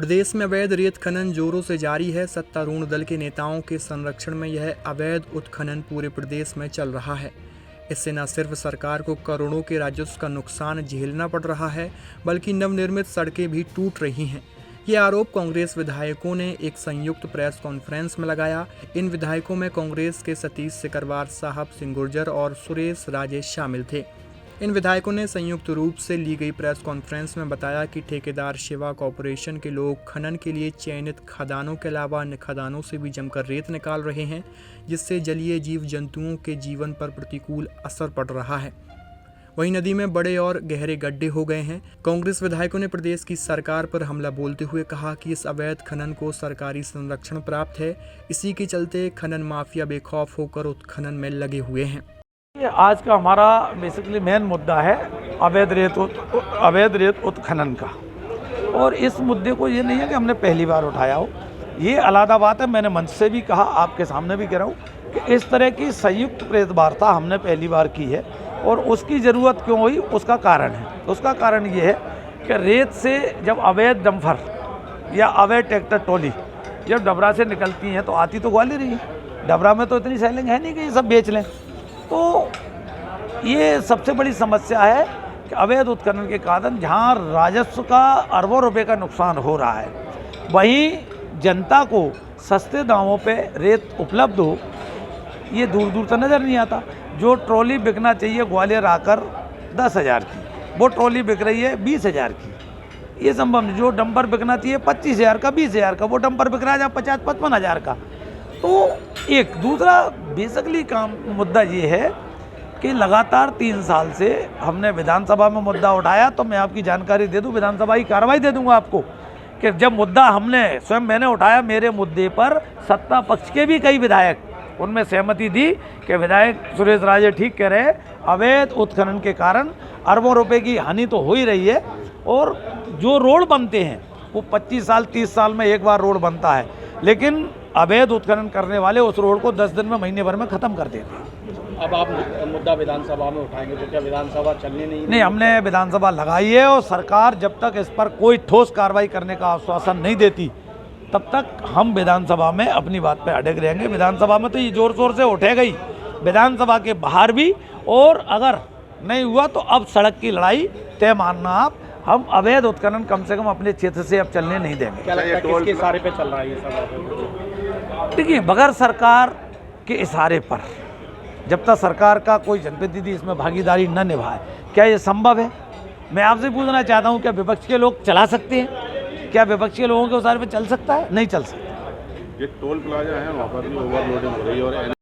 प्रदेश में अवैध रेत खनन जोरों से जारी है। सत्तारूढ़ दल के नेताओं के संरक्षण में यह अवैध उत्खनन पूरे प्रदेश में चल रहा है। इससे न सिर्फ सरकार को करोड़ों के राजस्व का नुकसान झेलना पड़ रहा है, बल्कि नवनिर्मित सड़कें भी टूट रही हैं। ये आरोप कांग्रेस विधायकों ने एक संयुक्त प्रेस कॉन्फ्रेंस में लगाया। इन विधायकों में कांग्रेस के सतीश सिकरवार साहब, सिंह गुर्जर और सुरेश राजेश शामिल थे। इन विधायकों ने संयुक्त रूप से ली गई प्रेस कॉन्फ्रेंस में बताया कि ठेकेदार शिवा कॉरपोरेशन के लोग खनन के लिए चयनित खदानों के अलावा अन्य खदानों से भी जमकर रेत निकाल रहे हैं, जिससे जलीय जीव जंतुओं के जीवन पर प्रतिकूल असर पड़ रहा है। वहीं नदी में बड़े और गहरे गड्ढे हो गए हैं। कांग्रेस विधायकों ने प्रदेश की सरकार पर हमला बोलते हुए कहा कि इस अवैध खनन को सरकारी संरक्षण प्राप्त है। इसी के चलते खनन माफिया बेखौफ होकर उत्खनन में लगे हुए हैं। आज का हमारा बेसिकली मेन मुद्दा है अवैध रेत उत्खनन का। और इस मुद्दे को ये नहीं है कि हमने पहली बार उठाया हो, ये अलग बात है। मैंने मंच से भी कहा, आपके सामने भी कह रहा हूँ कि इस तरह की संयुक्त प्रेस वार्ता हमने पहली बार की है। और उसकी ज़रूरत क्यों हुई, उसका कारण है। उसका कारण ये है कि रेत से जब अवैध डंपर या अवैध ट्रैक्टर ट्रॉली जब डबरा से निकलती हैं तो आती तो ग्वालियर ही है। डबरा में तो इतनी सेलिंग है नहीं कि ये सब बेच लें। तो ये सबसे बड़ी समस्या है कि अवैध उत्खनन के कारण जहाँ राजस्व का अरबों रुपए का नुकसान हो रहा है, वहीं जनता को सस्ते दामों पे रेत उपलब्ध हो, ये दूर दूर तक नज़र नहीं आता। जो ट्रॉली बिकना चाहिए ग्वालियर आकर 10,000 की, वो ट्रॉली बिक रही है 20,000 की। ये संभव नहीं। जो डंपर बिकना चाहिए 25,000 का, 20,000 का, वो डंपर बिक रहा है 50-55,000 का। तो एक दूसरा बेसिकली मुद्दा ये है कि लगातार 3 साल से हमने विधानसभा में मुद्दा उठाया। तो मैं आपकी जानकारी दे दूं, विधानसभा की कार्रवाई दे दूंगा आपको कि जब मुद्दा मैंने उठाया, मेरे मुद्दे पर सत्ता पक्ष के भी कई विधायक, उनमें सहमति दी कि विधायक सुरेश राजे ठीक कह रहे हैं, अवैध उत्खनन के कारण अरबों रुपए की हानि तो हो ही रही है। और जो रोड बनते हैं वो 25 साल 30 साल में एक बार रोड बनता है, लेकिन अवैध उत्खनन करने वाले उस रोड को 10 दिन में, महीने भर में ख़त्म कर देते हैं। अब आप मुद्दा विधानसभा में उठाएंगे तो क्या विधानसभा चलनी नहीं? हमने विधानसभा लगाई है और सरकार जब तक इस पर कोई ठोस कार्रवाई करने का आश्वासन नहीं देती, तब तक हम विधानसभा में अपनी बात पे अड़े रहेंगे। विधानसभा में तो ये जोर शोर से उठेगा ही, विधानसभा के बाहर भी। और अगर नहीं हुआ तो अब सड़क की लड़ाई तय मानना आप। हम अवैध उत्खनन कम से कम अपने क्षेत्र से अब चलने नहीं देंगे। क्या लगता है किसके इशारे पे चल रहा है ये सब? देखिए, बगैर सरकार के इशारे पर जब तक सरकार का कोई जनप्रतिनिधि इसमें भागीदारी न निभाए, क्या ये संभव है? मैं आपसे पूछना चाहता हूँ, क्या विपक्ष के लोग चला सकते हैं? क्या विपक्ष के लोगों के इशारे पे चल सकता है? नहीं चल सकता। ये टोल प्लाजा है, वहाँ पर भी ओवरलोडिंग हो रही है और